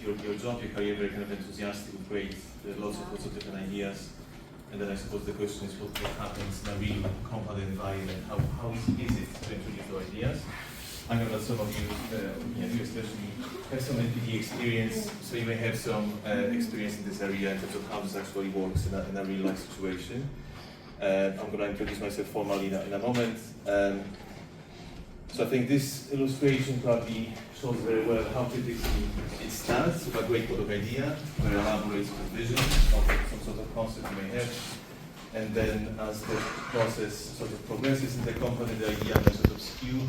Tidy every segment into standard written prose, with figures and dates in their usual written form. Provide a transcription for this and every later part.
your job, your career, very kind of enthusiastic, with great, lots of different ideas. And then I suppose the question is what happens in a real company environment? How easy is it to introduce new ideas? I know that some of you, you especially, have some NPD experience, so you may have some experience in this area in terms of how this actually works in a real life situation. I'm going to introduce myself formally in a moment. So I think this illustration probably shows very well how typically it starts with a great code of idea, very elaborate vision of some sort of concept you may have. And then as the process sort of progresses in the company, the idea may sort of skew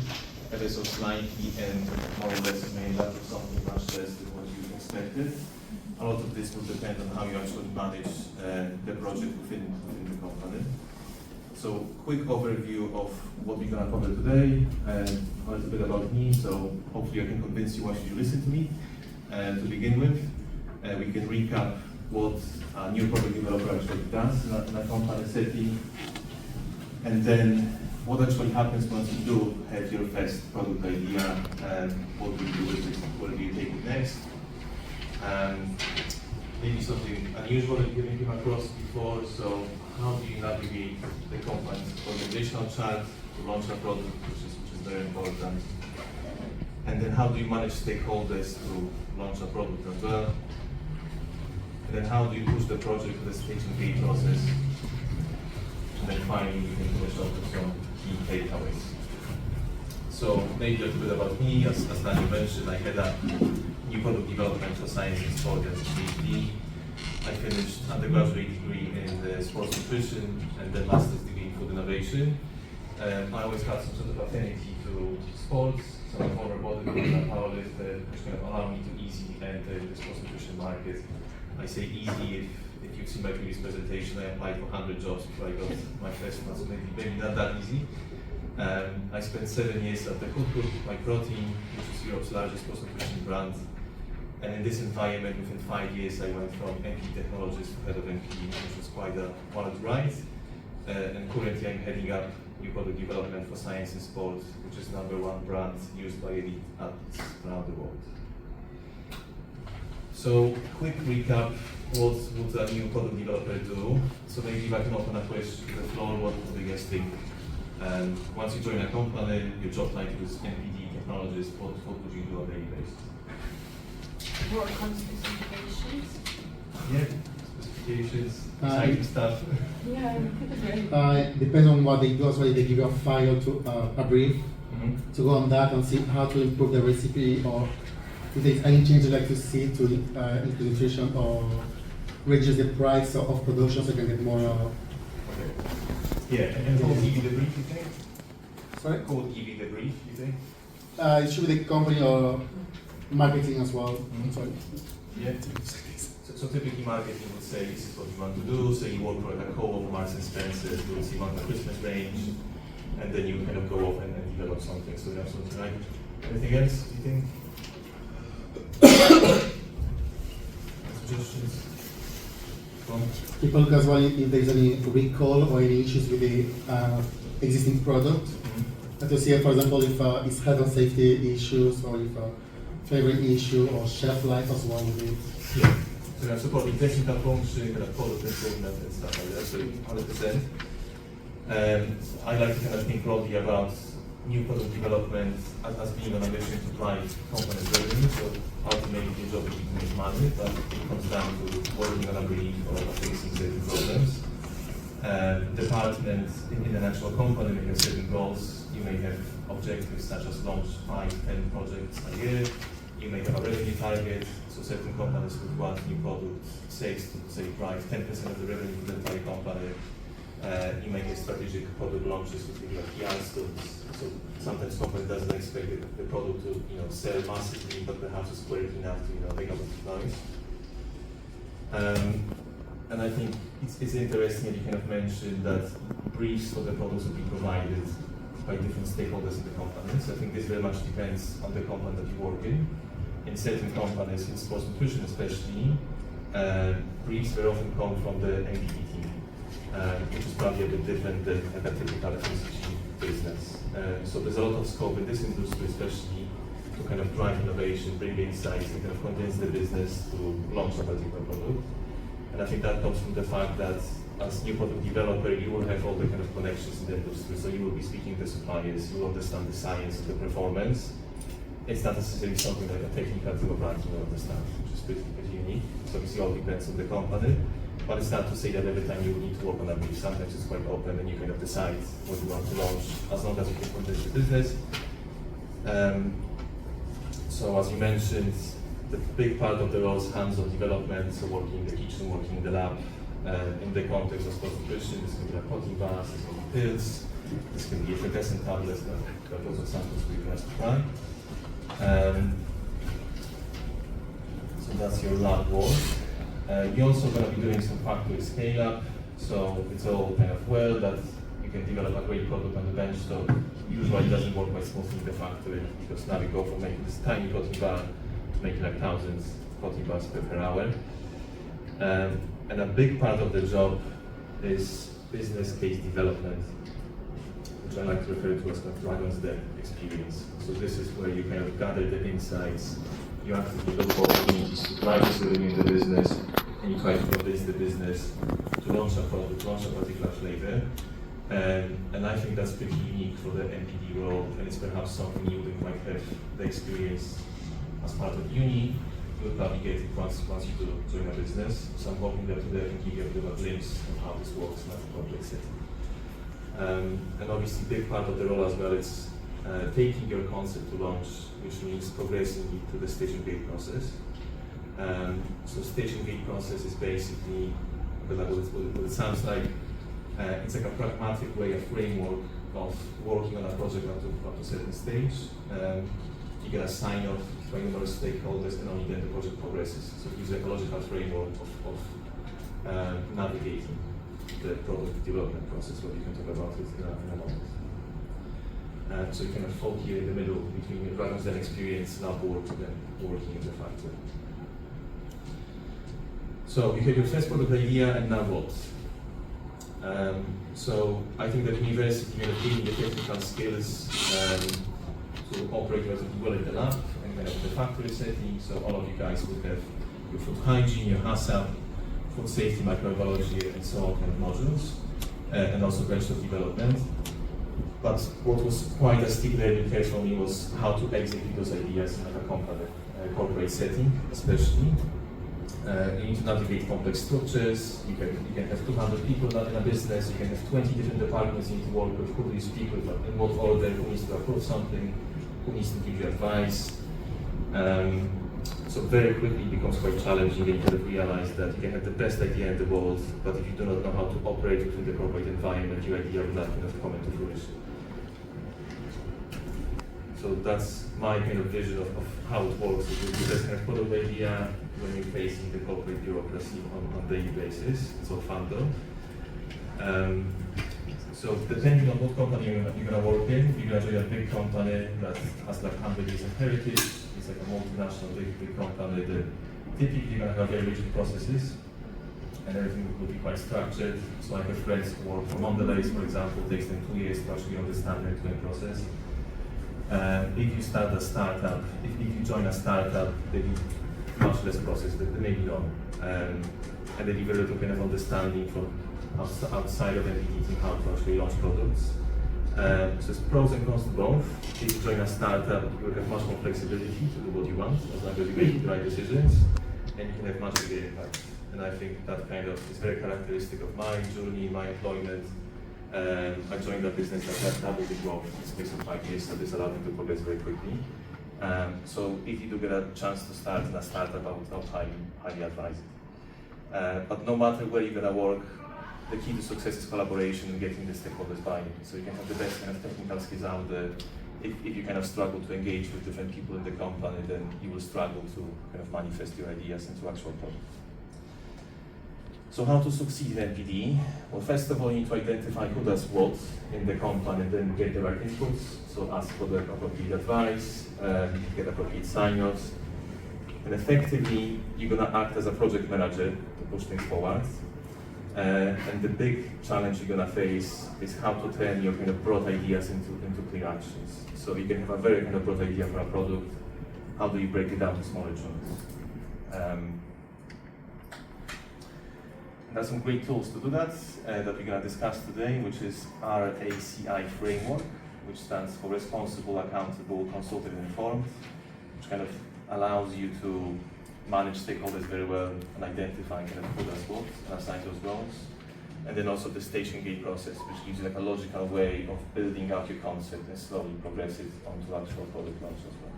ever so slightly, and more or less may end up with something much less than what you expected. A lot of this will depend on how you actually manage the project within the company. So, quick overview of what we're going to cover today, and a little bit about me, so hopefully I can convince you why should you listen to me. To begin with, we can recap what a new product developer actually does in a company setting, and then what actually happens once you do have your first product idea, and what do you do with it, where do you take it next. Maybe something unusual that you haven't come across before, so how do you navigate the company's organizational chart to launch a product, which is very important. And then how do you manage stakeholders to launch a product as well. And then how do you push the project to the stage and gate process. And then finally you can finish off with some key takeaways. So maybe a little bit about me, as Daniel mentioned, I had a new product development for science and sport as a PhD. I finished undergraduate degree in sports nutrition and then master's degree in food innovation. I always had some sort of affinity to sports, so I'm a former bodybuilder and powerlifter, which kind of allowed me to easily enter the sports nutrition market. I say easy if you've seen my previous presentation, I applied for 100 jobs before I got my first one, so maybe not that easy. I spent 7 years at the Food Group, Protein, which is Europe's largest sports nutrition brand. And in this environment, within 5 years, I went from NP technologist to head of NP, which was quite a wild ride. And currently, I'm heading up new product development for science and sport, which is #1 brand used by elite athletes around the world. So, quick recap: what would a new product developer do? So maybe if I can open a question to the floor, what do you guys think? Once you join a company, your job title is NPD technologist. What would you do on a daily basis? Work on specifications. Yeah, specifications, exciting stuff. Yeah, depends on what they do. So they give you a file to a brief to go on that and see how to improve the recipe, or if there's any change you'd like to see to into nutrition, or reduce the price of production so you can get more. Okay. Yeah, and who will give you the brief, you think? Sorry? Who will give you the brief, you think? It should be the company or marketing as well. Sorry. Yeah. So typically marketing would say this is what you want to do, so you work for a co-op, Marks and Spencer, you will see you want a Christmas range, and then you kind of go off and develop something, so you're absolutely right. Anything else, do you think? Suggestions? People look as well if there's any recall or any issues with the existing product. To see, for example, if it's health and safety issues, or if favorite issue or shelf life as well with it. Yeah. So I'm supporting technical function, kind of product improvement and stuff like that, so 100%. I like to kind of think broadly about new product development as being on a mission to drive company's revenue. So ultimately the job is to make money, but it comes down to working on a brief or fixing certain problems. Department in an actual company may have certain goals. You may have objectives such as launch 5-10 projects a year. You may have a revenue target, so certain companies would want new product sales to say drive 10% of the revenue of the entire company. You may have strategic product launches with things like PR stunts. So sometimes company doesn't expect the product to sell massively, but perhaps it's quite enough to make up the noise. And I think it's interesting that you kind of mentioned that briefs for the products will be provided by different stakeholders in the company. So I think this very much depends on the company that you work in. In certain companies, in sports nutrition especially, briefs very often come from the NPD team, which is probably a bit different than a typical FMCG business. So there's a lot of scope in this industry, especially to kind of drive innovation, bring insights, and kind of convince the business to launch a particular product. And I think that comes from the fact that as new product developer, you will have all the kind of connections in the industry. So you will be speaking to suppliers, you will understand the science of the performance. It's not necessarily something like a technical team of writing will understand, which is pretty unique. So obviously all depends on the company. But it's not to say that every time you need to work on a brief. Sometimes it's quite open and you kind of decide what you want to launch as long as you can convince the business. So as you mentioned, the big part of the role is hands-on development, so working in the kitchen, working in the lab. In the context of sports nutrition, this can be like protein bars, this can be pills, this can be effervescent tablets, that those are samples we can supply. So that's your lab work. You're also going to be doing some factory scale-up, so it's all kind of well that you can develop a great product on the bench, so usually it doesn't work quite smoothly in the factory, because now we go from making this tiny protein bar to making like thousands of protein bars per hour. And a big part of the job is business case development, which I like to refer to as kind of dragon's den experience. So this is where you kind of gather the insights, you actively look for opportunities to drive this revenue in the business, and you try to convince the business to launch a product, launch a particular flavor. And I think that's pretty unique for the MPD role, and it's perhaps something you wouldn't quite have the experience as part of uni. You'll probably get it once you do join a business. So I'm hoping that today I can give you a bit of a glimpse of how this works in a complex setting. And obviously, a big part of the role as well is taking your concept to launch, which means progressing it to the stage and gate process. So stage and gate process is basically, what it sounds like, it's like a pragmatic way, a framework of working on a project up to a certain stage. You get a sign off by numerous stakeholders, and only then the project progresses. So it gives like a logical framework of navigating the product development process, what you can talk about it in a moment. So you kind of fall here in the middle between your dragon's den experience, lab work, and then working in the factory. So you have your first product idea, and now what? So I think that university will give you the technical skills to operate relatively well in the lab and kind of the factory setting. So all of you guys will have your food hygiene, your HACCP, food safety, microbiology, and so on kind of modules, and also vegetable development. But what was quite a steep learning curve for me was how to execute those ideas in a company, corporate setting, especially. You need to navigate complex structures. You can have 200 people in a business. You can have 20 different departments you need to work with. Who do you speak with? In what order? Who needs to approve something? Who needs to give you advice? So very quickly it becomes quite challenging, and you kind of realize that you can have the best idea in the world, but if you do not know how to operate within the corporate environment, your idea will not kind of come into fruition. So that's my kind of vision of how it works. You just kind of put an idea when you're facing the corporate bureaucracy on a daily basis. It's all fun though. So depending on what company you're going to work in, you're going to join a big company that has like 100 years of heritage. It's like a multinational big company that typically you're going to have very rigid processes, and everything will be quite structured. So I have friends who work for Mondelez, for example. It takes them 2 years to actually understand the end-to-end process. If you start a startup, if you join a startup, they need much less process, they maybe none. And they need very little kind of understanding from outside of MPD how to actually launch products. So there's pros and cons to both. If you join a startup, you will have much more flexibility to do what you want, as long as you make the right decisions, and you can have much bigger impact. And I think that kind of is very characteristic of my journey, my employment. I joined a business that had double the growth in the space of 5 years, so this allowed me to progress very quickly. So if you do get a chance to start in a startup, I would highly advise it. But no matter where you're gonna work, the key to success is collaboration and getting the stakeholders buy-in. So you can have the best kind of technical skills out there. If you kind of struggle to engage with different people in the company, then you will struggle to kind of manifest your ideas into actual products. So how to succeed in MPD? Well, first of all, you need to identify who does what in the company and then get the right inputs. So ask for the appropriate advice, get appropriate sign-offs. And effectively, you're gonna act as a project manager to push things forward. And the big challenge you're gonna face is how to turn your kind of broad ideas into clear actions. So you can have a very kind of broad idea for a product, how do you break it down to smaller chunks? There's some great tools to do that that we're going to discuss today, which is RACI framework, which stands for Responsible, Accountable, Consulted, and Informed, which kind of allows you to manage stakeholders very well and identify kind of who does what and assign those roles. And then also the station gate process, which gives you like a logical way of building out your concept and slowly progress it onto actual product launch as well.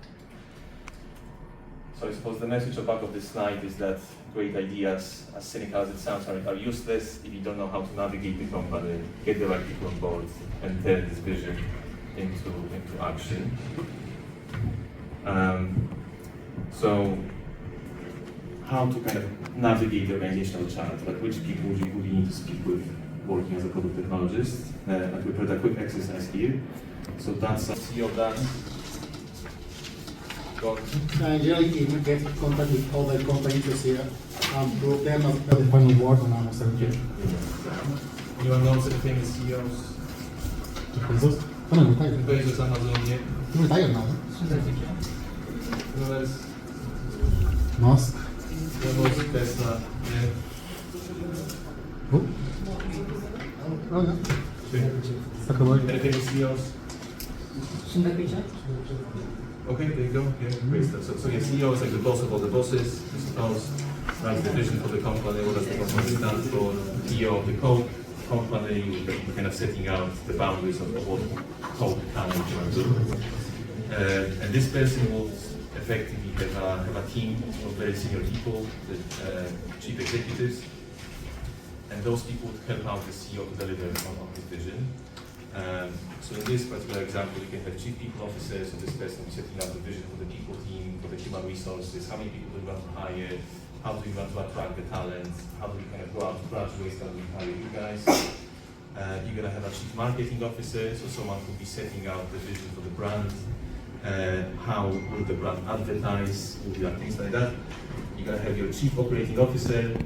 So I suppose the message about of this slide is that great ideas, as cynical as it sounds, are useless if you don't know how to navigate the company, get the right people on board, and turn this vision into action. So how to kind of navigate the organizational chart, like which people would you need to speak with working as a product technologist. I prepared a quick exercise here. So that's a CEO of that. Generally, if you get in contact with other companies to see prove them as the final word on our service. Anyone knows anything as CEOs? Bezos? Oh no, retired. Bezos, Amazon, yeah. He retired now. Who else? Musk. Musk, Tesla, yeah. Who? Oh yeah. Zuckerberg. Anything with CEOs? Okay, there you go. Yeah, great stuff. So your CEO is like the boss of all the bosses, I suppose. Runs the vision for the company, what does the company stand for? CEO of the code company, kind of setting out the boundaries of what code can and do. And this person will effectively have a team of very senior people, the chief executives, and those people would help out the CEO to deliver on his vision. So in this particular example, you can have chief people officers, so this person will be setting out the vision for the people team, for the human resources, how many people do we want to hire, how do we want to attract the talent, how do we kind of go out to graduates, how do we hire you guys. You're going to have a chief marketing officer, so someone who will be setting out the vision for the brand, how will the brand advertise, will be like things like that. You're going to have your chief operating officer,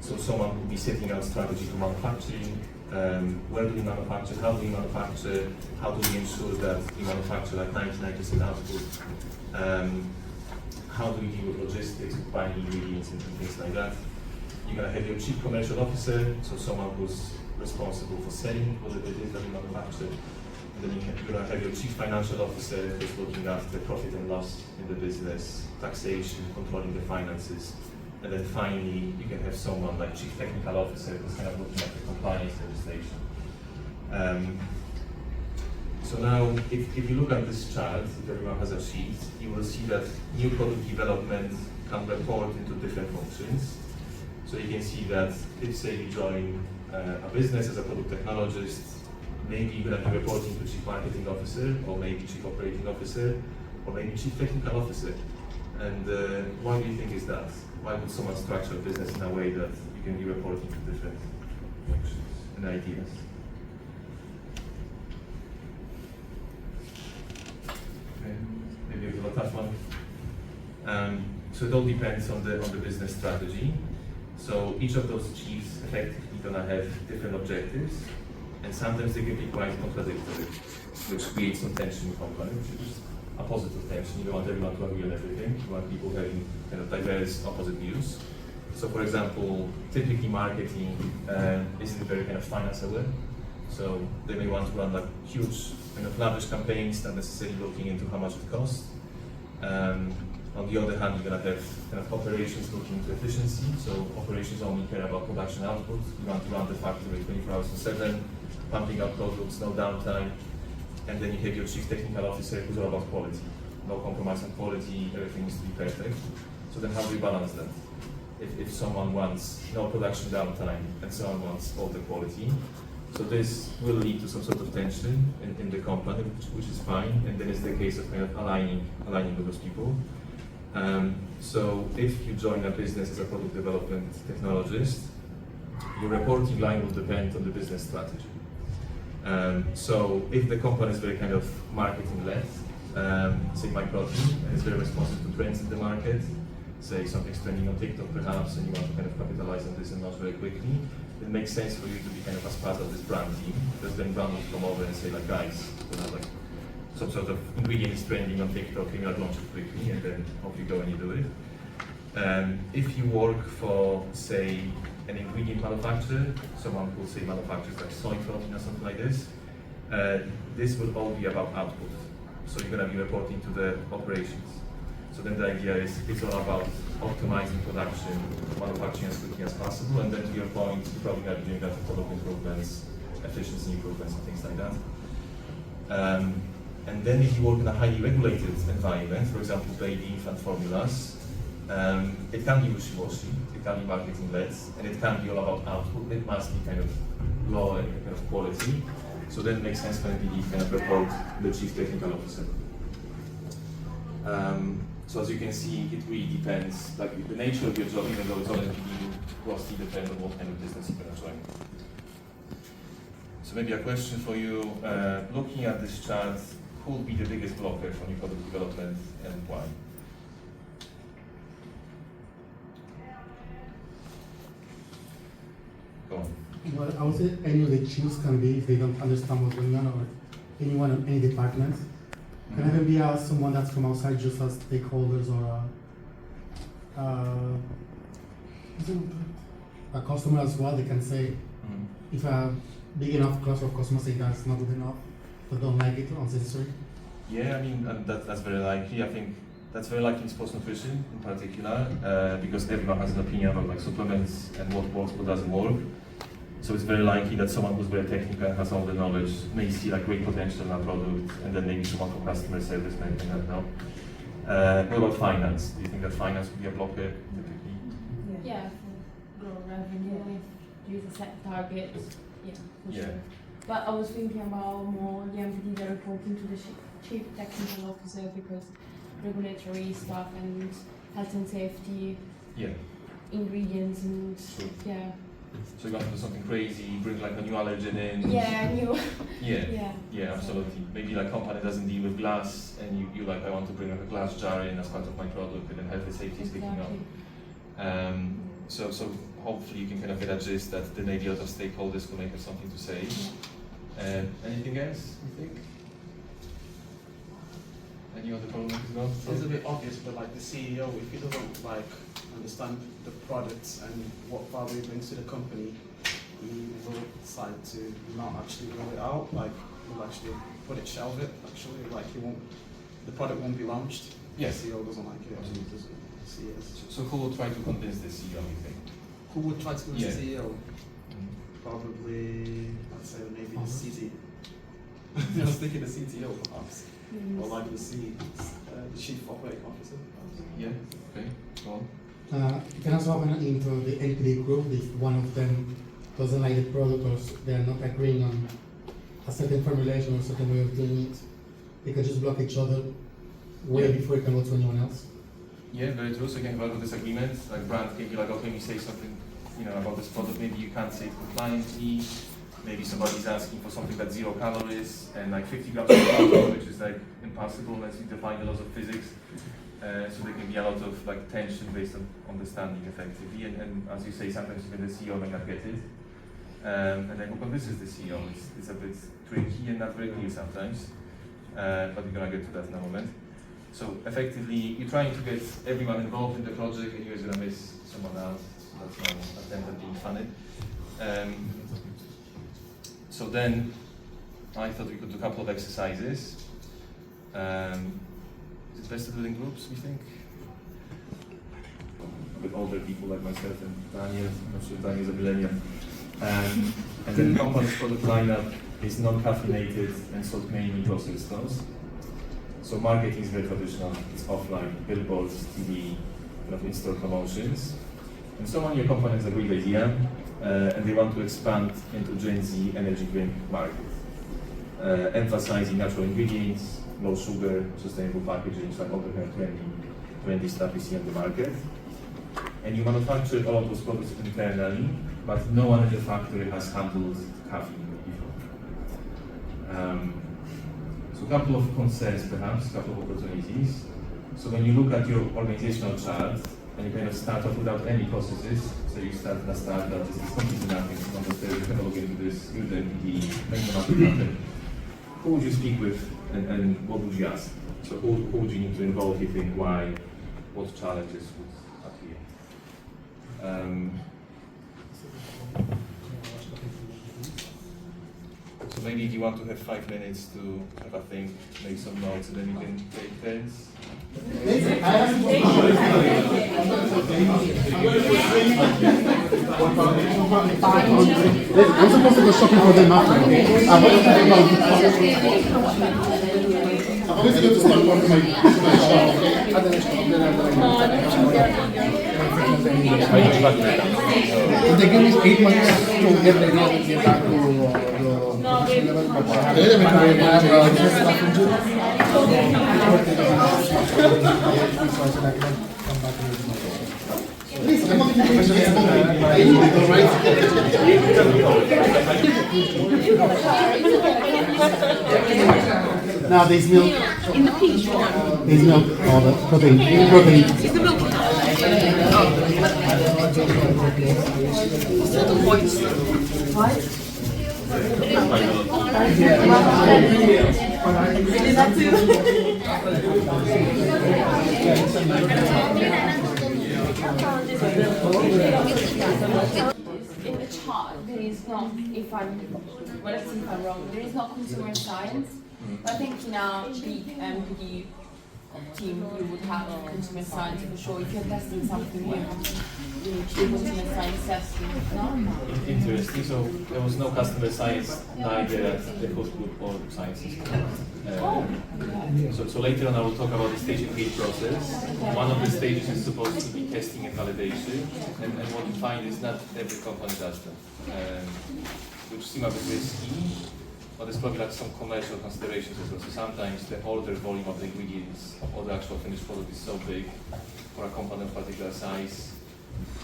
so someone who will be setting out strategy for manufacturing. Where do we manufacture, how do we manufacture, how do we ensure that we manufacture like 99% output, how do we deal with logistics, with buying ingredients and things like that. You're going to have your chief commercial officer, so someone who's responsible for selling whatever it is that we manufacture. And then you're going to have your chief financial officer who's looking after profit and loss in the business, taxation, controlling the finances. And then finally, you can have someone like chief technical officer who's kind of looking at the compliance legislation. So now, if you look at this chart, if everyone has a sheet, you will see that new product development can report into different functions. So you can see that if, say, you join a business as a product technologist, maybe you're going to be reporting to chief marketing officer, or maybe chief operating officer, or maybe chief technical officer. And why do you think is that? Why would someone structure a business in a way that you can be reporting to different functions and ideas? Okay, maybe a little tough one. So it all depends on the business strategy. So each of those chiefs effectively gonna have different objectives, and sometimes they can be quite contradictory, which creates some tension in the company, which is a positive tension. You don't want everyone to agree on everything. You want people having kind of diverse opposite views. So for example, typically marketing isn't very kind of finance aware. So they may want to run like huge kind of lavish campaigns, not necessarily looking into how much it costs. On the other hand, you're going to have kind of operations looking into efficiency. So operations only care about production output. You want to run the factory 24 hours a 7, pumping out products, no downtime. And then you have your chief technical officer who's all about quality. No compromise on quality, everything needs to be perfect. So then how do we balance that? If someone wants no production downtime and someone wants all the quality. So this will lead to some sort of tension in the company, which is fine. And then it's the case of kind of aligning with those people. So if you join a business as a product development technologist, your reporting line will depend on the business strategy. So if the company is very kind of marketing-led, say microteam, and is very responsive to trends in the market, say something's trending on TikTok perhaps, and you want to kind of capitalize on this and launch very quickly, it makes sense for you to be kind of as part of this brand team, because then brand will come over and say like, guys, some sort of ingredient is trending on TikTok and you like launch it quickly and then off you go and you do it. If you work for, say, an ingredient manufacturer, someone who say manufactures like soy protein or something like this, this will all be about output. So you're going to be reporting to the operations. So then the idea is it's all about optimizing production, manufacturing as quickly as possible, and then to your point, you're probably going to be doing that for product improvements, efficiency improvements, and things like that. And then if you work in a highly regulated environment, for example, baby infant formulas, it can be wishy-washy, it can be marketing-led, and it can be all about output. It must be kind of low and kind of quality. So then it makes sense when you kind of report the chief technical officer. So as you can see, it really depends. Like the nature of your job, even though it's all NPD, closely depends on what kind of business you're going to join. So maybe a question for you, looking at this chart, who will be the biggest blocker for new product development and why? Go on. Well, I would say any of the chiefs can be if they don't understand what's going on, or anyone in any department. Can even be someone that's from outside, just as stakeholders or a customer as well. They can say if a big enough cluster of customers say that's not good enough, they don't like it, unnecessary. Yeah, I mean that's very likely. I think that's very likely in sports nutrition in particular, because everyone has an opinion about like supplements and what works, what doesn't work. So it's very likely that someone who's very technical and has all the knowledge may see like great potential in a product, and then maybe someone from customer service may not know. What about finance? Do you think that finance would be a blocker typically? Yeah, for grow revenue, use a set target. Yeah, for Yeah. sure. But I was thinking about more MPD that reporting to the chief technical officer, because regulatory stuff and health and safety, Yeah. ingredients and Sure. yeah. So you want to do something crazy, bring like a new allergen in. Yeah, new. Yeah. Yeah. Yeah, absolutely. Maybe like company doesn't deal with glass, and you like, I want to bring like a glass jar in as part of my product, and then health and safety is picking up. Exactly. So hopefully you can kind of get a gist that there may be a lot of stakeholders who may have something to say. Anything else, you think? Any other problems as well? It's a bit obvious, but like the CEO, if he doesn't like understand the products and what value it brings to the company, he will decide to not actually roll it out. Like he'll actually put it, shelve it. Actually, like the product won't be launched. Yes. The CEO doesn't like it. He doesn't see it. So who will try to convince the CEO, you think? Who would try to be Yeah. the CEO? Probably, I'd say maybe the CTO. I was thinking the CTO perhaps, or like the Chief Operating Officer. Yeah, okay, go on. You can also happen into the NPD group if one of them doesn't like the product, or they are not agreeing on a certain formulation or a certain way of doing it. They can just block each other way Yeah. before it can go to anyone else. Yeah, very true. So you can have a disagreement. Like brand can be like, okay, you say something, about this product. Maybe you can't say it compliantly. Maybe somebody's asking for something that's 0 calories and like 50 grams of protein, which is like impossible unless you define the laws of physics. So there can be a lot of like tension based on understanding effectively. And as you say, sometimes even the CEO may not get it. And then who convinces the CEO? It's a bit tricky and not very clear sometimes. But we're gonna get to that in a moment. So effectively, you're trying to get everyone involved in the project, and you're going to miss someone else. So that's no attempt at being funny. So then, I thought we could do a couple of exercises. Is it best to do it in groups, we think? With older people like myself and Daniel. I'm not sure if Daniel's a millennial. And then the company's product lineup is non-caffeinated and sold mainly in grocery stores. So marketing is very traditional. It's offline, billboards, TV, kind of in-store promotions. And someone in your company has a great idea, and they want to expand into Gen Z energy drink market, emphasizing natural ingredients, low sugar, sustainable packaging, like all the kind of trendy stuff you see on the market. And you manufacture all of those products internally, but no one in the factory has handled caffeine before. So a couple of concerns perhaps, a couple of opportunities. So when you look at your organizational chart and you kind of start off without any processes, so you start at a start that is completely nothing, you can look into this, you're the MPD, make the market happen. Who would you speak with And what would you ask? So who would you need to involve, you think, why, what challenges would appear? So maybe if you want to have 5 minutes to have a think, make some notes, and then you can take turns. I'm supposed to go shopping for them after. I'm always going to start working my shop, okay? They give me 8 months to get ready and get back to Please, I'm not even going to get Now there's milk. In the peach. There's milk. Oh, the protein. Protein. Is the milk? In the chart, there is not, if I'm wrong, there is not consumer science. But I think in our big MPD team, you would have consumer science for sure. If you're testing something new, you need consumer science testing. No? Interesting. So there was no customer science neither at the host group or sciences. So later on I will talk about the stage and gate process. One of the stages is supposed to be testing and validation, and what you find is not every company does that, which seem a bit risky, but there's probably like some commercial considerations as well. So sometimes the order volume of the ingredients or the actual finished product is so big for a company of particular size.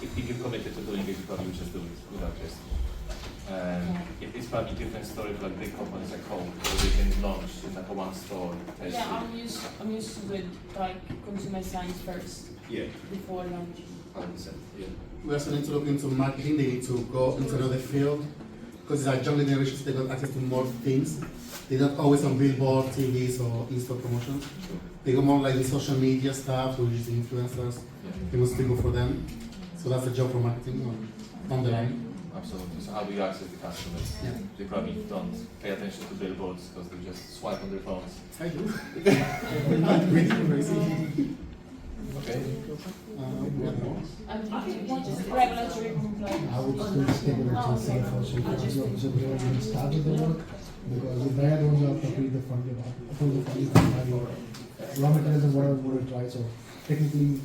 If you're committed to doing it, you probably would just do it without testing. It's probably a different story for like big companies like Coke, where they can launch in like a one store test. Yeah, I'm used to do like consumer science first. Yeah. Before launch. 100%. Yeah. We also need to look into marketing. They need to go into another field because it's our younger generations. They got access to more things. They're not always on billboard, TVs, or in-store promotions. They go more like the social media stuff, which is the influencers. They must go for them. So that's a job for marketing on the line. Absolutely. So how do you access the customers? Yeah. They probably don't pay attention to billboards because they just swipe on their phones. I do. Really crazy. Okay. What more? Regulatory compliance. I would still stick with the same first so they will start with the work because if they don't have to pay the funding, approve the funding from my raw materials and whatever would try. So technically,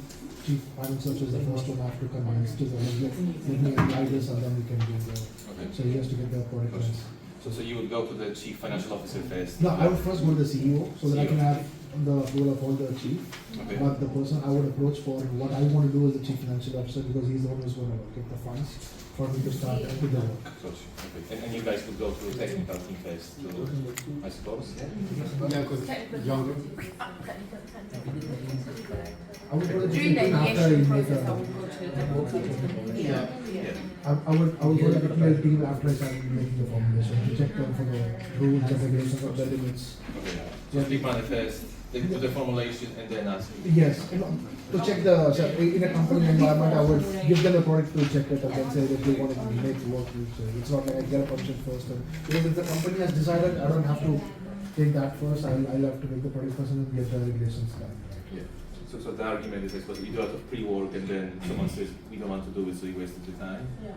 chief finance officer is the first one after convince to the let me apply this and then we can do the. Okay. So he has to get the product license. So you would go to the chief financial officer first? No, I would first go to the CEO so that I can have the approval of all the chief. Okay. But the person I would approach for what I want to do is the chief financial officer because he's the one who's going to get the funds for me to start with the work. Gotcha. Okay. And you guys would go through the technical team first, I suppose? Yeah. Yeah, because younger. I would go to the During the team after ideation he make process, I a, would go to the technical team. Yeah. I would go to the technical team after I start making the formulation to check them for the rules and regulations of the limits. Okay. So big manifest, they do the formulation and then ask you. Yes, to check the so in a company environment, I would give them a product to check it and then say that they want to make it work. So it's not like I get a permission first. And because if the company has decided, I don't have to take that first. I'll have to make the product first and then get the regulations done. Yeah. So the argument is, I suppose, you do a lot of pre-work and then someone says, we don't want to do it, so you wasted your time. Yeah.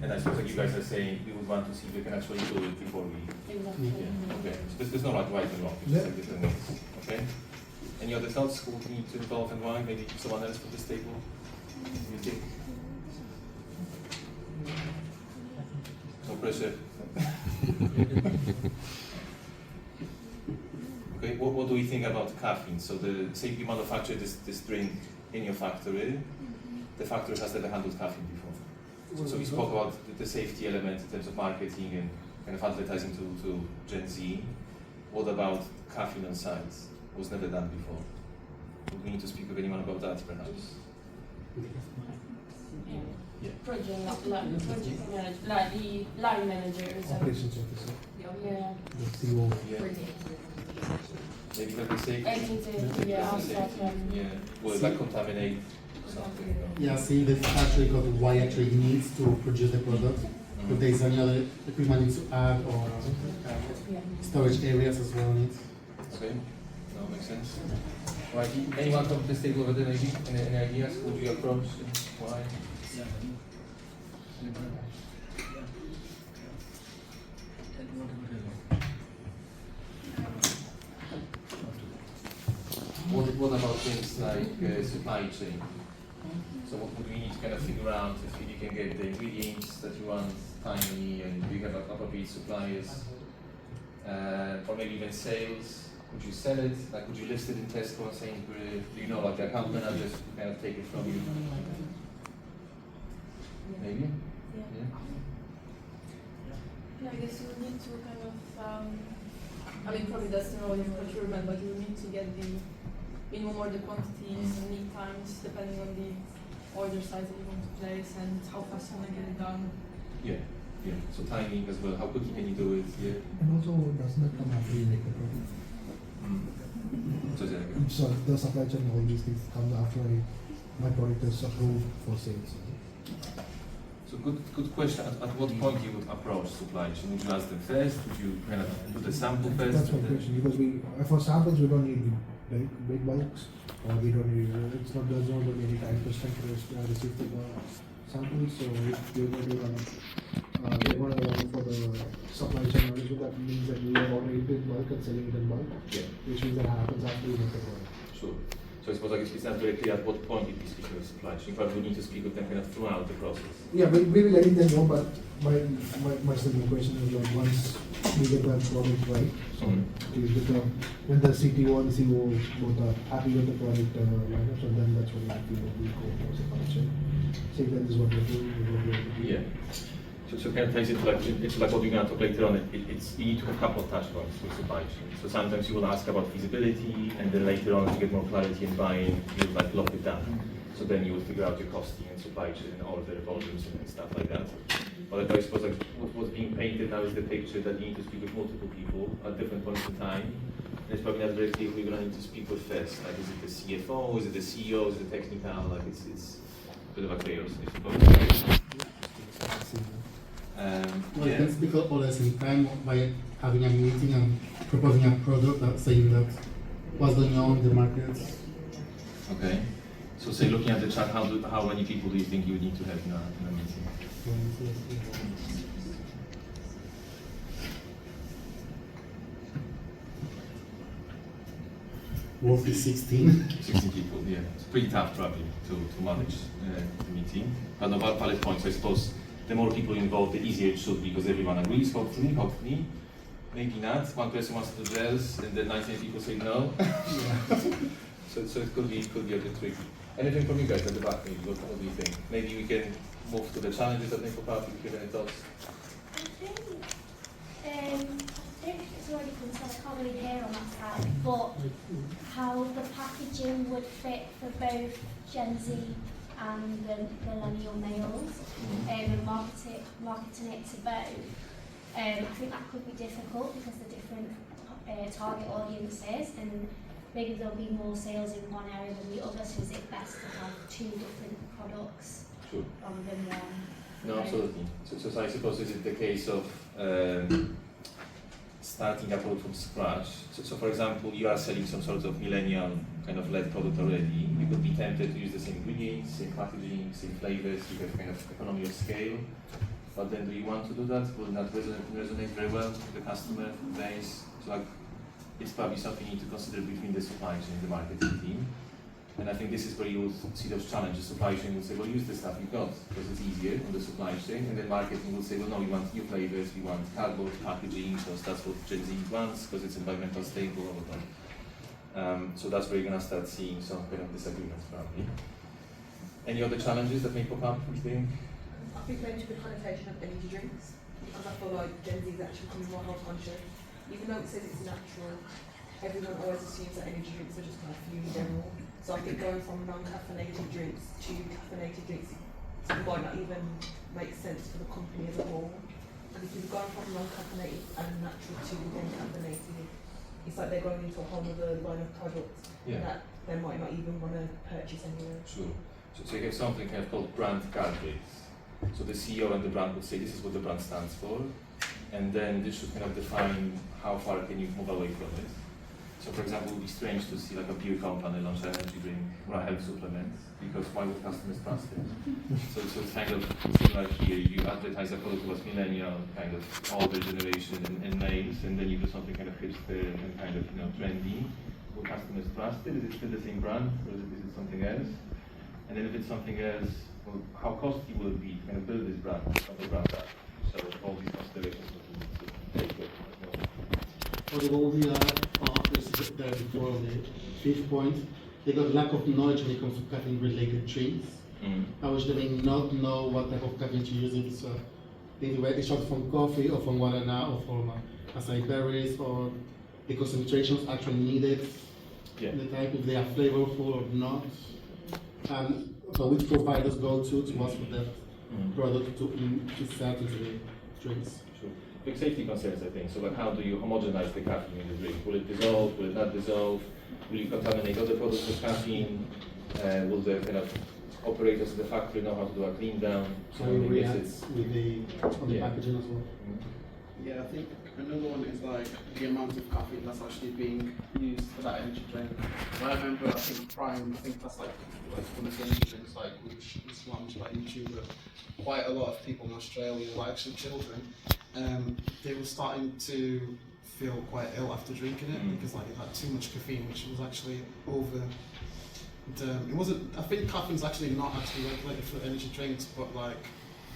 And I suppose like you guys are saying, we would want to see if we can actually do it before we... Exactly. Yeah. Okay. So there's no like right and wrong, it's just like different ways. Okay. Any other thoughts? Who we need to involve and why? Maybe someone else put this table? You think? No pressure. Okay, what do we think about caffeine? So say you manufacture this drink in your factory, the factory has never handled caffeine before. So we spoke about the safety element in terms of marketing and kind of advertising to Gen Z. What about caffeine on site? Was never done before. Would we need to speak with anyone about that perhaps? Yeah. Project manager, like the line managers. Operations officer, Yeah. the CEO. Yeah. Maybe health and safety? Yeah, Health and I'll safety. start, Yeah. Will it like contaminate something? Yeah, seeing the factory code why actually it needs to produce the product. If there is any other equipment needs to add or storage areas as well needs. Okay. No, makes sense. Right. Anyone from this table over there maybe? Any ideas? Who do you approach and why? What about things like supply chain? So what would we need to kind of figure out if you can get the ingredients that you want timely and you have appropriate suppliers? Or maybe even sales? Would you sell it? Like would you list it in Tesco and Sainsbury's? Do you know like the account managers who kind of take it from you? Maybe? Yeah. Yeah, I guess you would need to kind of, I mean, probably that's the role in procurement, but you would need to get the minimum order quantities, lead times, depending on the order size that you want to place and how fast you want to get it done. Yeah. Yeah. So timing as well. How quickly can you do it? Yeah. And also, doesn't it come after you make the product? So there you go. So the supply chain, all these things come after my product is approved for sales. So good question. At what point you would approach supply chain? Would you ask them first? Would you kind of do the sample first? That's my and then- question, because for samples, we don't need big bulks, or we don't need, there's not going to be any time constraint to receive the samples, so if you're going to run, we're going to run for the supply chain management, that means that we are ordering it in bulk and selling it in bulk, Yeah. which means that happens after you make the product. Sure. So I suppose like it's not very clear at what point you'd be speaking with supply chain. You probably need to speak with them kind of throughout the process. Yeah, we'll letting them know, but my simple question is like once we get that product right, so we get when the CTO and the CEO both are happy with the product lineup, so then that's when we go for supply chain. Say that is what we're doing, we're going to do. Yeah. So kind of ties into like what we're going to talk later on. It's you need to have a couple of touch points with supply chain. So sometimes you will ask about feasibility, and then later on to get more clarity in buying, you will like lock it down. So then you will figure out your costing and supply chain and all of their volumes and stuff like that. But I suppose like what's being painted now is the picture that you need to speak with multiple people at different points in time. And it's probably not very clear who you're going to need to speak with first. Like is it the CFO, is it the CEO, is it the technical? Like it's a bit of a chaos, I suppose. Well, you can speak all at the same time by having a meeting and proposing a product that saying that what's going on in the market. Okay. So say looking at the chart, how many people do you think you would need to have in a meeting? Roughly 16. 16 people, yeah. It's pretty tough probably to manage the meeting. But no valid points, I suppose. The more people involved, the easier it should be because everyone agrees, hopefully. Maybe not. One person wants to do this, and then 19 people say no. So it could be a bit tricky. Anything from you guys at the back, maybe? What do you think? Maybe we can move to the challenges that make up. If you have any thoughts. I think it's already been said, I can't really hear on that side, but how the packaging would fit for both Gen Z and the millennial males, and marketing it to both. I think that could be difficult because the different target audiences, and maybe there'll be more sales in one area than the other, so is it best to have two different products Sure. rather than one? No, absolutely. So I suppose is it the case of starting a product from scratch? So for example, you are selling some sort of millennial kind of led product already. You could be tempted to use the same ingredients, same packaging, same flavors. You have kind of economy of scale. But then, do you want to do that? Will not resonate very well with the customer base? So like, it's probably something you need to consider between the supply chain and the marketing team. And I think this is where you will see those challenges. Supply chain will say, well, use the stuff you got because it's easier on the supply chain. And then marketing will say, well, no, we want new flavors, we want cardboard packaging, so that's what Gen Z wants because it's environmental stable or whatever. So that's where you're going to start seeing some kind of disagreements probably. Any other challenges that may pop up, you think? I think maybe the connotation of energy drinks, because I feel like Gen Z is actually becoming more health conscious. Even though it says it's natural, everyone always assumes that energy drinks are just kind of fuel in general. So I think going from non-caffeinated drinks to caffeinated drinks might not even make sense for the company as a whole. And if you've gone from non-caffeinated and natural to then caffeinated, it's like they're going into a whole other line of products Yeah. that they might not even want to purchase anyway. Sure. So you have something kind of called brand guardrails. So the CEO and the brand would say this is what the brand stands for, and then this should kind of define how far can you move away from it. So for example, it would be strange to see like a beer company launch an energy drink or a health supplement, because why would customers trust it? So it's kind of similar here. You advertise a product towards millennial, kind of older generation and males, and then you do something kind of hipster and kind of trendy. Will customers trust it? Is it still the same brand, or is it something else? And then if it's something else, well, how costly will it be to kind of build this brand from the brand up? So all these considerations we need to take with as well. For all the partners there before on the fifth point, they got lack of knowledge when it comes to caffeine-related drinks. Which they may not know what type of caffeine to use. It's either shot from coffee or from guarana or from acai berries, or the concentrations actually needed, Yeah. the type, if they are flavorful or not. So which providers go to us for that product to insert into the drinks. Sure. Big safety concerns, I think. So like, how do you homogenize the caffeine in the drink? Will it dissolve? Will it not dissolve? Will you contaminate other products with caffeine? Will the kind of operators in the factory know how to do a clean down? So you react with the on the Yeah. packaging as well. Yeah, I think another one is like the amount of caffeine that's actually being used for that energy drink. I remember, I think Prime, I think that's like one of the energy drinks like which was launched by YouTube. Quite a lot of people in Australia, like actually children, they were starting to feel quite ill after drinking it because like it had too much caffeine, which was actually over. And, it wasn't. I think caffeine's actually not actually regulated for energy drinks, but like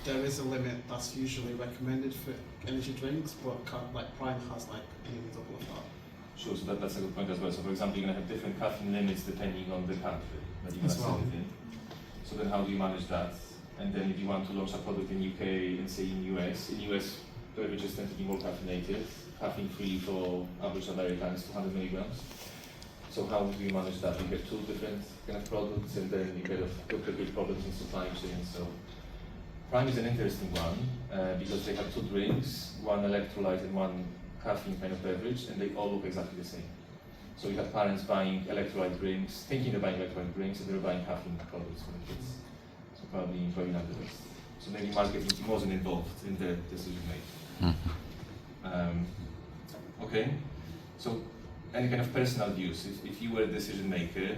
there is a limit that's usually recommended for energy drinks, but like Prime has like nearly double of that. Sure, so that's a good point as well. So for example, you're going to have different caffeine limits depending on the country that you're going to sell it in. So then how do you manage that? And then if you want to launch a product in UK and say in US beverages tend to be more caffeinated. Caffeine free for average American is 200 milligrams. So how do you manage that? You have two different kind of products, and then you kind of duplicate problems in supply chain. So Prime is an interesting one because they have two drinks, one electrolyte and one caffeine kind of beverage, and they all look exactly the same. So you have parents buying electrolyte drinks, thinking they're buying electrolyte drinks, and they're buying caffeine products for the kids. So probably not the best. So maybe marketing wasn't involved in the decision making. Okay, so any kind of personal views, if you were a decision maker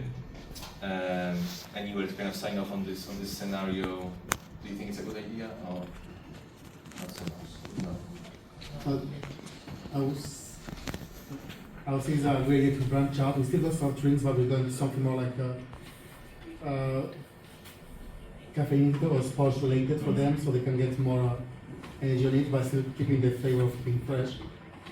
and you were to kind of sign off on this scenario, do you think it's a good idea or not so much? No. I would say it's a great idea to branch out. We still got soft drinks, but we're going to do something more like caffeine or sports related for them, so they can get more energy on it, but still keeping the flavor of being fresh.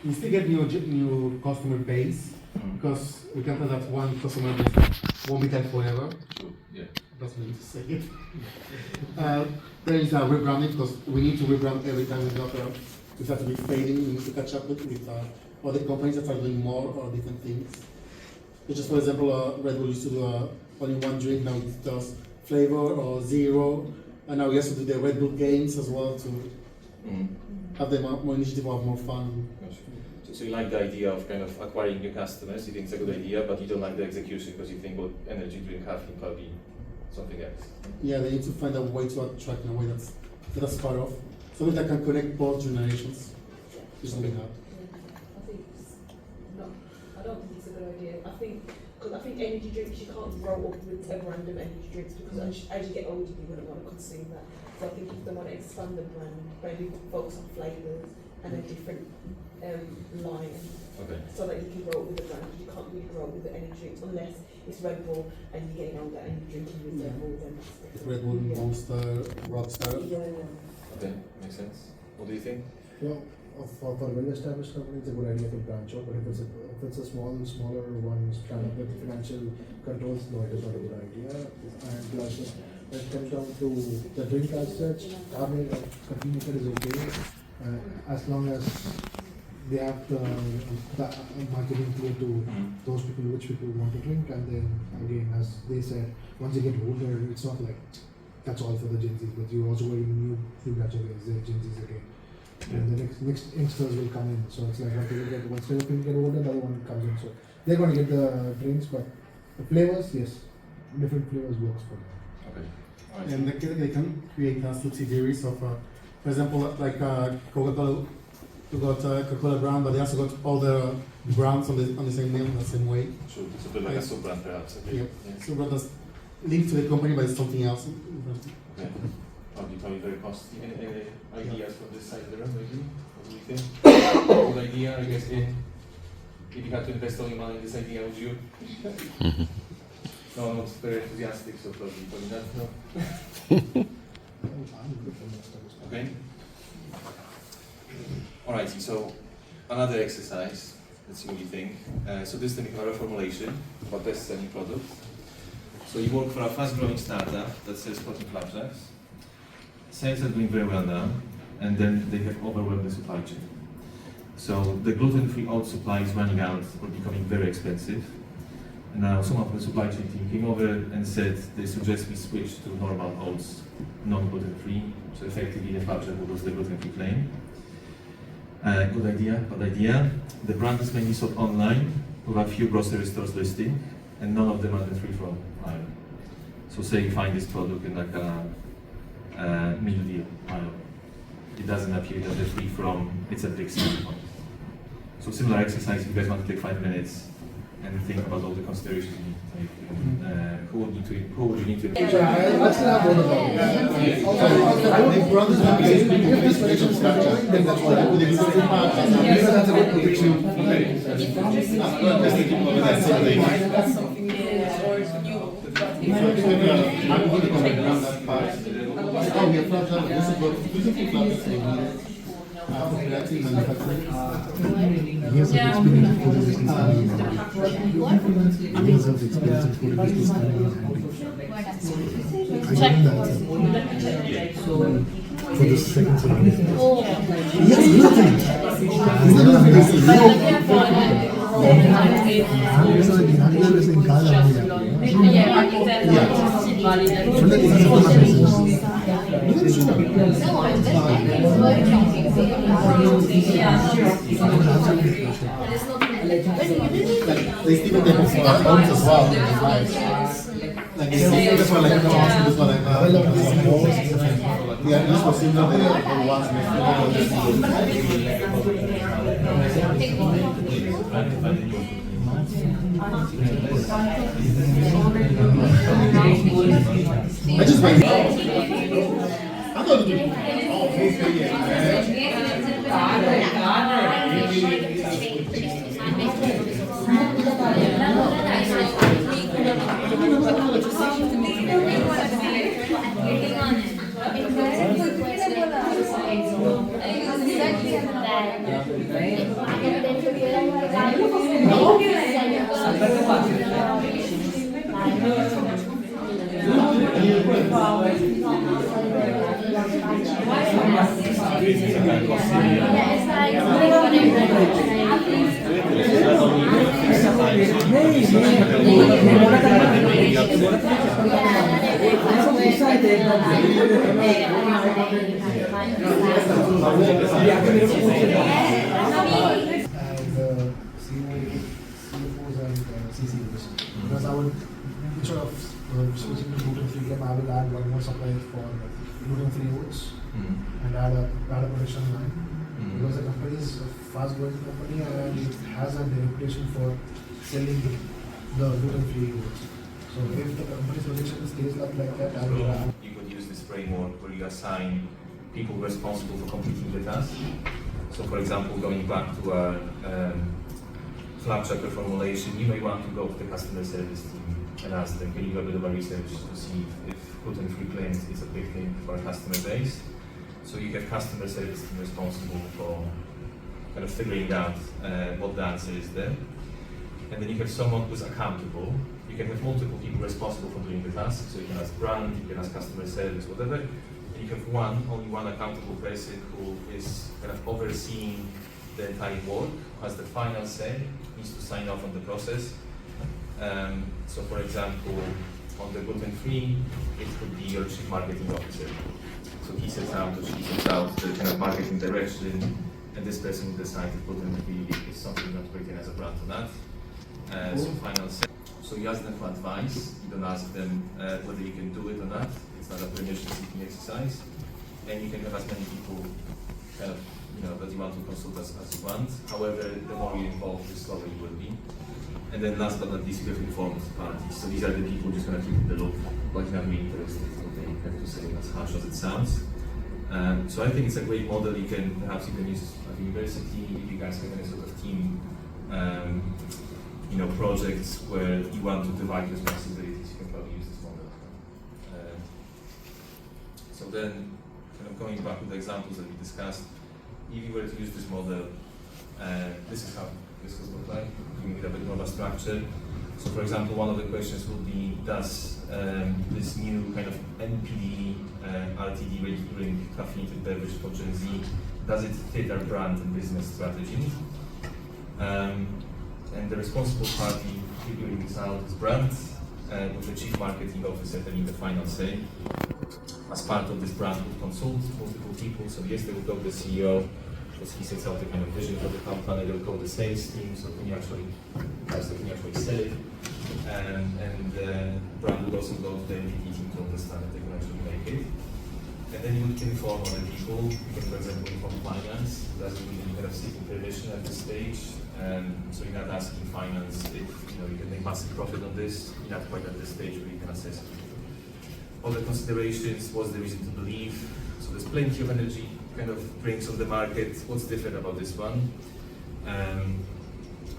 We still get new customer base because we can tell that one customer base won't be there forever. Sure. Yeah. That's me to say it. There is a rebranding because we need to rebrand every time we start to be fading. We need to catch up with other companies that are doing more or different things. So just for example, Red Bull used to do only one drink, now it does flavor or zero, and now we also do the Red Bull games as well to have them more initiative or have more fun. So you like the idea of kind of acquiring new customers, you think it's a good idea, but you don't like the execution because you think, well, energy drink caffeine probably something else. Yeah, they need to find a way to attract in a way that's part of something that can connect both generations. It's something hard. I don't think it's a good idea. Because I think energy drinks, you can't grow up with a random energy drinks because as you get older, you wouldn't want to consume that. So I think if they want to expand the brand, maybe focus on flavours and a different line, Okay. so that you can grow up with the brand. You can't really grow up with the energy drinks unless it's Red Bull and you're getting older and you're drinking with Red Bull. Then It's Red Bull, Monster, Rockstar. Okay, makes sense. What do you think? Well, for well-established companies, it's a good idea to branch out, but if it's a smaller one, startup with financial controls, no, it is not a good idea. And plus, when it comes down to the drink as such, caffeine maker is okay, as long as they have the marketing clear to those people which people want to drink, and then again, as they said, once you get older, it's not like that's all for the Gen Zs, but you also get new batch of Gen Zs again. And the next youngsters will come in. So it's like when people get once people get older, the other one comes in. So they're going to get the drinks, but the flavors, yes, different flavors works for them. Okay. All right. And they can create subsidiaries of, for example, like Coca-Cola. You got Coca-Cola brand, but they also got all the brands on the same name, the same way. Sure. So build like a sub-brand perhaps. Okay. Yeah. Yeah. So brothers linked to the company, but it's something else. Okay. Probably very costly. Any ideas from this side of the room, maybe? What do you think? Good idea, I guess. If you had to invest all your money in this idea, would you? No, I'm not very enthusiastic, so probably not. No. Okay. Alrighty. So another exercise. Let's see what you think. So this is a reformulation about best selling product. So you work for a fast-growing startup that sells protein flapjacks. Sales are doing very well now, and then they have overwhelmed the supply chain. So the gluten-free oat supply is running out or becoming very expensive. And now some of the supply chain team came over and said they suggest we switch to normal oats, non-gluten-free. So effectively the flapjack was the gluten-free claim. Good idea, bad idea. The brand is mainly sold online with a few grocery stores listing, and none of them are free from Ireland. So say you find this product in like a meal deal aisle. It doesn't appear that they're free from, it's a big selling point. So similar exercise, if you guys want to take 5 minutes and think about all the considerations you need to take. Who would you need to The brothers have if this collection structure, then that's what I would existing That's something new or new, but I'm going to comment on that part. Oh, we have flapjacks. This is what gluten-free flapjacks. Creative manufacturing. Years of experience in food business and years of experience in food business and I learned that for the second semester. Yes, gluten. They still take oats as well. Like this one, like this one, like yeah, this was similar to the ones I just went. I thought CFOs and CCOs. Because I would, instead of switching to gluten-free claim, I will add one more supplier for gluten-free oats and add a production line. Because the company is a fast-growing company and it has a reputation for selling the gluten-free oats. So if the company's position stays like that, I will add. You could use this framework where you assign people responsible for completing the task. So for example, going back to a flapjack reformulation, you may want to go to the customer service team and ask them, can you do a bit of a research to see if gluten-free claims is a big thing for a customer base. So you have customer service team responsible for kind of figuring out what the answer is there. And then you have someone who's accountable. You can have multiple people responsible for doing the task. So you can ask brand, you can ask customer service, whatever. And you have only one accountable person who is kind of overseeing the entire work, who has the final say, needs to sign off on the process. So for example, on the gluten-free, it could be your chief marketing officer. So he sets out or she sets out the kind of marketing direction, and this person will decide if potentially is something not working as a brand or not. So final set. So you ask them for advice. You don't ask them whether you can do it or not. It's not a permission-seeking exercise. And you can have as many people kind of, that you want to consult as you want. However, the more you involve, the slower you will be. And then last but not least, you have informed parties. So these are the people who's going to keep in the loop, but not be interested in what they have to say, as harsh as it sounds. So I think it's a great model. Perhaps you can use at university if you guys have any sort of team, projects where you want to divide responsibilities. You can probably use this model. So then, kind of going back to the examples that we discussed, if you were to use this model, this is how this would look like, giving it a bit more of a structure. So for example, one of the questions would be, does this new kind of NPD, RTD ready to drink caffeinated beverage for Gen Z, does it fit our brand and business strategy? And the responsible party figuring this out is brand, with the chief marketing officer having the final say. As part of this, brand would consult multiple people. So yes, they will go to the CEO, because he sets out the kind of vision for the company. They will go to the sales team, so can you actually sell it? And brand would also go to the MPD team to understand that they can actually make it. And then you would inform other people. You can, for example, inform finance. Does it really kind of seeking permission at this stage? So you're not asking finance if you can make massive profit on this. You're not quite at this stage where you can assess it. Other considerations, what's the reason to believe? So there's plenty of energy kind of drinks on the market. What's different about this one?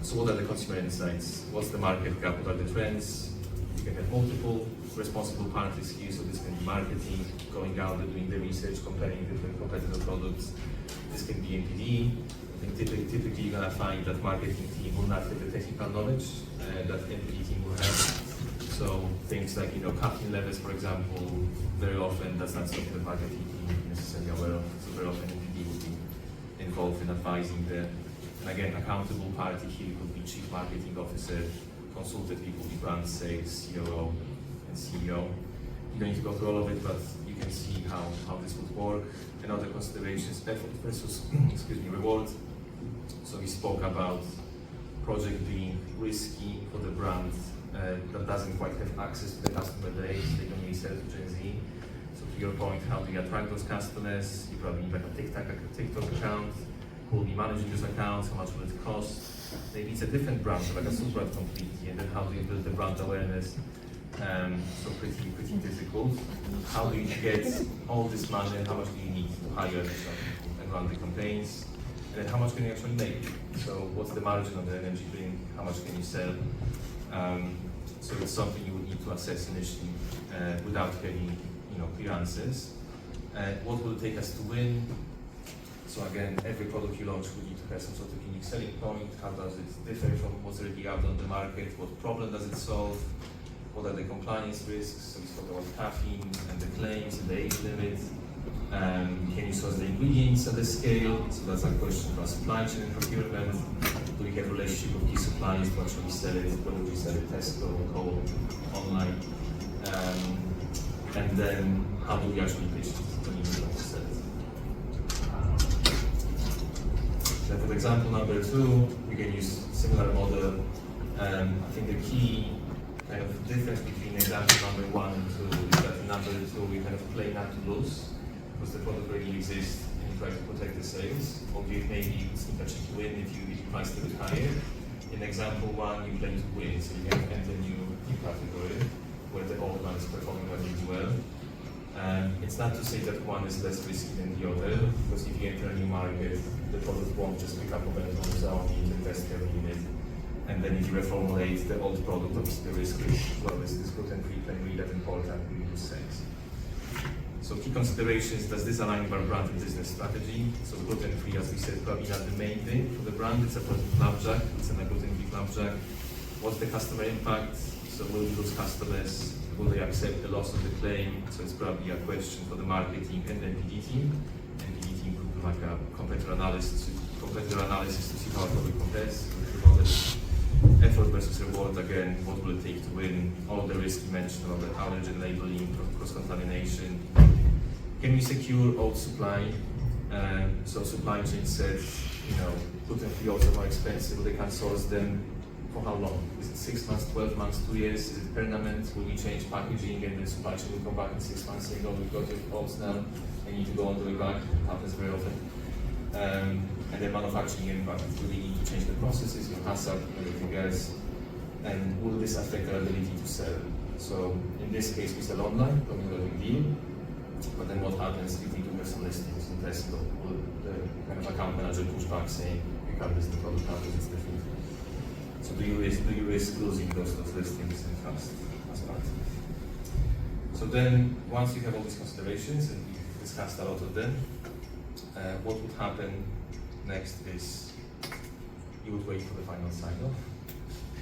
So what are the consumer insights? What's the market gap? What are the trends? You can have multiple responsible parties here, so this can be marketing, going out and doing the research, comparing different competitor products. This can be NPD. I think typically you're gonna find that marketing team will not have the technical knowledge that NPD team will have. So things like caffeine levels, for example, very often that's not something the marketing team is necessarily aware of. So very often NPD will be involved in advising the, and again, accountable party here could be chief marketing officer, consulted people with brand sales, COO, and CEO. You don't need to go through all of it, but you can see how this would work. And other considerations, effort versus reward. So we spoke about project being risky for the brand that doesn't quite have access to the customer base. They don't really sell to Gen Z. So to your point, how do you attract those customers? You probably need like a TikTok account. Who will be managing those accounts? How much will it cost? Maybe it's a different brand, so like a sub-brand completely, and then how do you build the brand awareness? So pretty difficult. How do you get all this money, and how much do you need to hire additional people and run the campaigns? And then how much can you actually make? So what's the margin on the energy drink? How much can you sell? So it's something you would need to assess initially without having clear answers. What will it take us to win? So again, every product you launch will need to have some sort of unique selling point. How does it differ from what's already out on the market? What problem does it solve? What are the compliance risks? So we spoke about caffeine and the claims and the age limit. Can you source the ingredients at the scale? So that's a question for supply chain and procurement. Do we have a relationship with key suppliers to actually sell it? Whether we sell it Tesco, Coke, online? And then how do we actually pitch it when you want to sell it? So for example number 2, we can use similar model. I think the key kind of difference between example number 1 and 2 is that in number 2 we kind of play not to lose, because the product already exists and you try to protect the sales, albeit maybe it's not actually to win if you price a bit higher. In example 1 you play to win, so you can enter a new category where the old one is performing really well. It's not to say that one is less risky than the other, because if you enter a new market, the product won't just pick up on its own, you need to invest heavily in it. And then if you reformulate the old product, obviously the risk is, well, this gluten-free claim really that important, we lose sales. So key considerations, does this align with our brand and business strategy? So gluten-free, as we said, probably not the main thing for the brand. It's a protein flapjack, it's a gluten-free flapjack. What's the customer impact? So will we lose customers? Will they accept the loss of the claim? So it's probably a question for the marketing and the NPD team. NPD team could do like a competitor analysis to see how our product compares with others. Effort versus reward, again, what will it take to win? All the risks you mentioned about the allergen labeling, cross-contamination. can we secure old supply? So supply chain says, gluten free oats are more expensive, they can source them for how long? Is it 6 months, 12 months, 2 years? Is it permanent? Will we change packaging and the supply chain will come back in 6 months saying, oh, we've got your oats now, and you need to go on the way back? It happens very often. And then manufacturing environment, do we need to change the processes, your hazard, everything else? And will this affect our ability to sell? So in this case, we sell online, probably not a big deal. But then what happens if we do have some listings in Tesco? Will the kind of account manager push back saying, we can't list the product now because it's different? So do you risk losing those listings in trust as part? So then, once you have all these considerations, and we've discussed a lot of them, what would happen next is you would wait for the final sign-off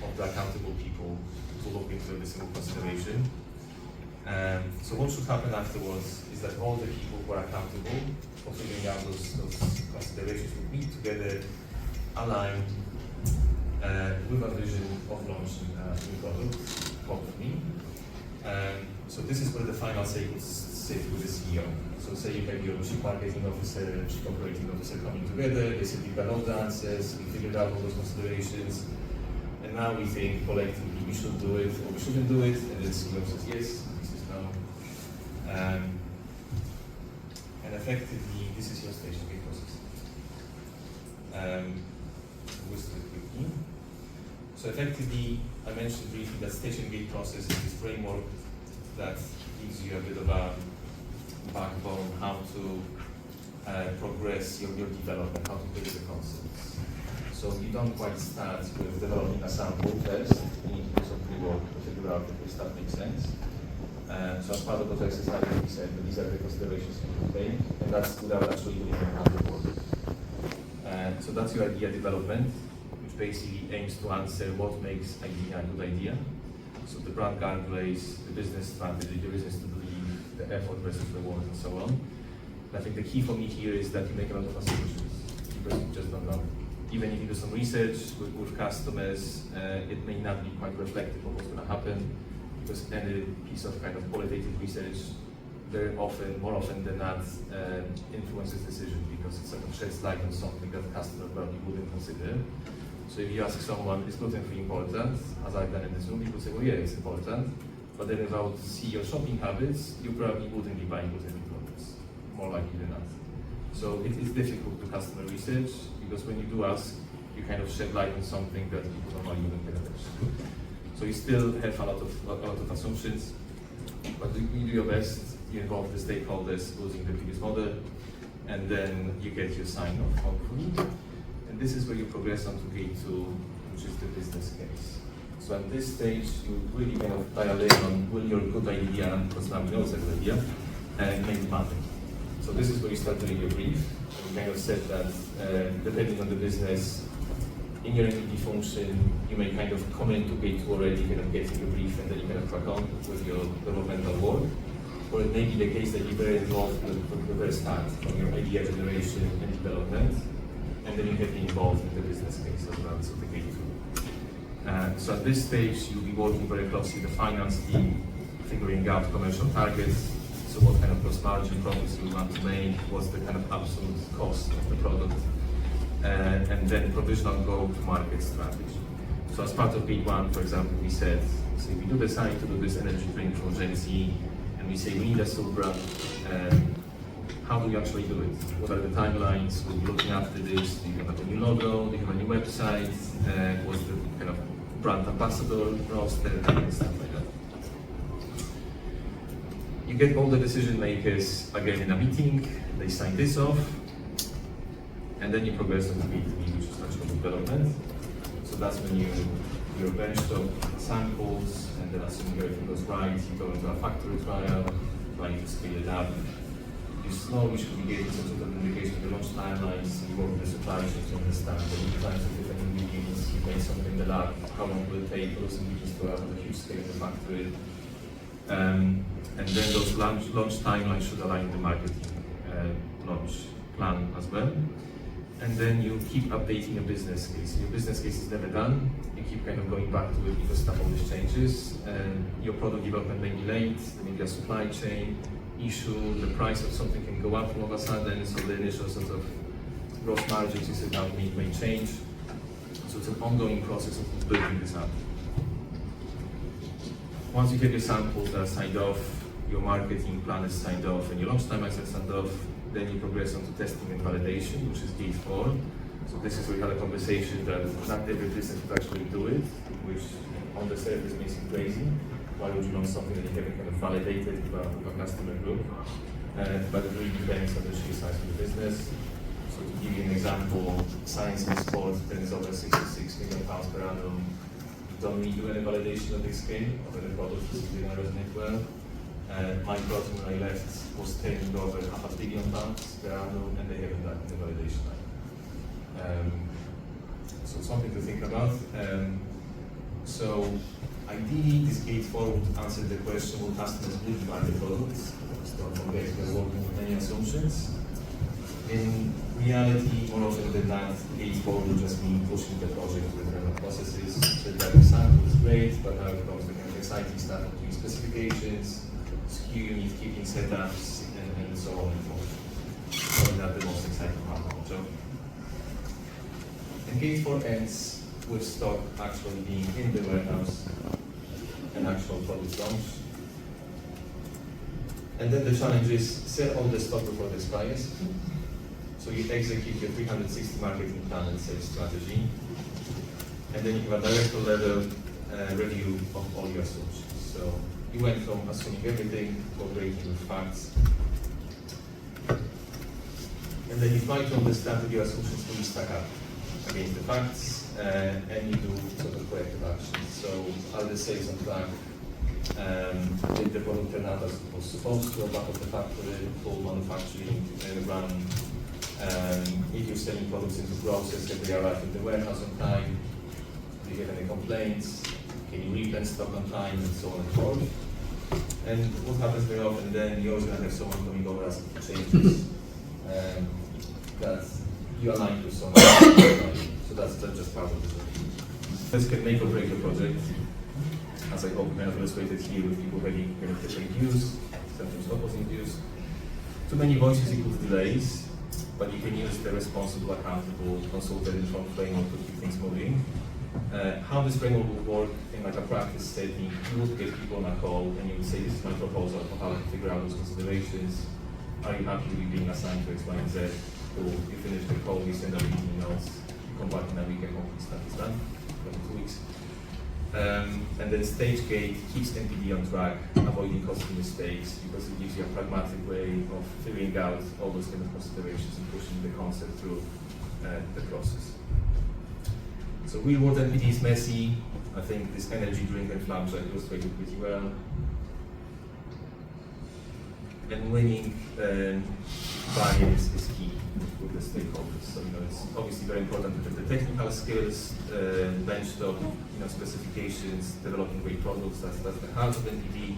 of the accountable people to look into every single consideration. So what should happen afterwards is that all the people who are accountable for figuring out those considerations would meet together, aligned, with a vision of launching a new product, hopefully. So this is where the final say would sit with the CEO. So say you have your chief marketing officer and chief operating officer coming together, they said we've got all the answers, we figured out all those considerations, and now we think collectively we should do it or we shouldn't do it, and the CEO says yes, this is no. And effectively, this is your stage gate process. So effectively, I mentioned briefly that stage and gate process is this framework that gives you a bit of a backbone how to progress your development, how to build the concepts. So you don't quite start with developing a sample first, you need to do some pre-work to figure out if this stuff makes sense. So as part of the exercise, we said that these are the considerations you can take, and that's without actually doing the work. So that's your idea development, which basically aims to answer what makes idea a good idea. So the brand guardrails, the business strategy, the reasons to believe, the effort versus reward, and so on. And I think the key for me here is that you make a lot of assumptions because you just don't know. Even if you do some research with customers, it may not be quite reflective of what's going to happen, because any piece of kind of qualitative research very often, more often than not, influences decision because it sort of sheds light on something that the customer probably wouldn't consider. So if you ask someone, is gluten-free important? As I've done in this room, people say, well, yeah, it's important. But then if I would see your shopping habits, you probably wouldn't be buying gluten-free products, more likely than not. So it is difficult to customer research because when you do ask, you kind of shed light on something that people normally wouldn't pay attention to. So you still have a lot of assumptions, but you do your best. You involve the stakeholders using the previous model, and then you get your sign-off, hopefully. And this is where you progress on to gate 2, which is the business case. So at this stage, you really kind of dial in on will your good idea, because now we know it's a good idea, and make it happen. So this is where you start doing your brief. You kind of said that depending on the business, in your MVP function, you may kind of come into gate 2 already, kind of getting your brief, and then you kind of crack on with your developmental work. Or it may be the case that you're very involved with the very start, from your idea generation and development, and then you get involved in the business case as well, so the gate 2. So at this stage, you'll be working very closely with the finance team, figuring out commercial targets, so what kind of gross margin profits you want to make, what's the kind of absolute cost of the product, and then provisional go-to-market strategy. So as part of gate 1, for example, we said, so if we do decide to do this energy drink for Gen Z, and we say we need a sub-brand, how do we actually do it? What are the timelines? We'll be looking after this. Do you have a new logo? Do you have a new website? What's the kind of brand ambassador roster and stuff like that? You get all the decision makers again in a meeting, they sign this off, and then you progress on to B2B, which is actual development. So that's when you do your benchtop samples, and then assuming everything goes right, you go into a factory trial, trying to scale it up. You slowly should be getting some sort of indication of the launch timelines, you work with the supply chain to understand the lead times of different ingredients, you make something in the lab, how long will it take for those ingredients to have a huge scale in the factory. And then those launch timelines should align with the marketing launch plan as well. And then you keep updating your business case. Your business case is never done. You keep kind of going back to it because stuff always changes. And your product development may be late, there may be a supply chain, issue, the price of something can go up all of a sudden, so the initial sort of gross margins you set out may change. So it's an ongoing process of building this up. Once you get your samples that are signed off, your marketing plan is signed off, and your launch timelines are signed off, then you progress on to testing and validation, which is gate 4. So this is where we had a conversation that not every business would actually do it, which on the surface makes it crazy. Why would you launch something that you haven't kind of validated with a customer group? But it really depends on the sheer size of the business. So to give you an example, science and sports turns over 66 million pounds per annum. Don't need to do any validation of the scale of the products that didn't resonate well. My project when I left was turning over £500 million per annum, and they haven't done any validation line. So something to think about. So ideally, this gate 4 would answer the question: will customers really buy the products? Don't forget, we're working with many assumptions. In reality, more often than not, gate 4 will just mean pushing the project with relevant processes. So that example is great, but now it comes to kind of exciting stuff, including specifications, SKU unit keeping setups, and so on and so forth. Probably not the most exciting part of the job. And gate 4 ends with stock actually being in the warehouse and actual product launch. And then the challenge is sell all the stock before the expires. So you execute your 360 marketing plan and sales strategy. And then you have a director level review of all your assumptions. So you went from assuming everything to operating with facts. And then you try to understand if your assumptions fully stack up against the facts, and you do sort of corrective actions. So are the sales on track? Did the product turn out as it was supposed to, back of the factory, full manufacturing run? If you're selling products into process, if they arrive in the warehouse on time, do you have any complaints? Can you replenish stock on time, and so on and so forth? And what happens very often then, you're always going to have someone coming over asking for changes that you align to someone. So that's just part of the job. This can make or break the project, as I hope we have illustrated here with people having different views, sometimes opposing views. Too many voices equals delays, but you can use the responsible, accountable, consulted informed framework to keep things moving. How this framework will work in like a practice setting, you would get people on a call and you would say, this is my proposal for how to figure out those considerations. Are you happy with being assigned to X, Y, and Z? Cool. You finish the call, you send out meeting notes, you come back in a week and hopefully stuff is done, maybe 2 weeks. And then stage gate keeps NPD on track, avoiding costly mistakes, because it gives you a pragmatic way of figuring out all those kind of considerations and pushing the concept through the process. So real world NPD is messy. I think this energy drink and flap chart illustrated pretty well. And winning buy-in is key with the stakeholders. So it's obviously very important to have the technical skills, benchtop, specifications, developing great products. That's the heart of NPD.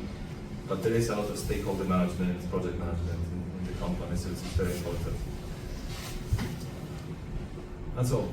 But there is a lot of stakeholder management, project management in the company, so it's very important. That's all.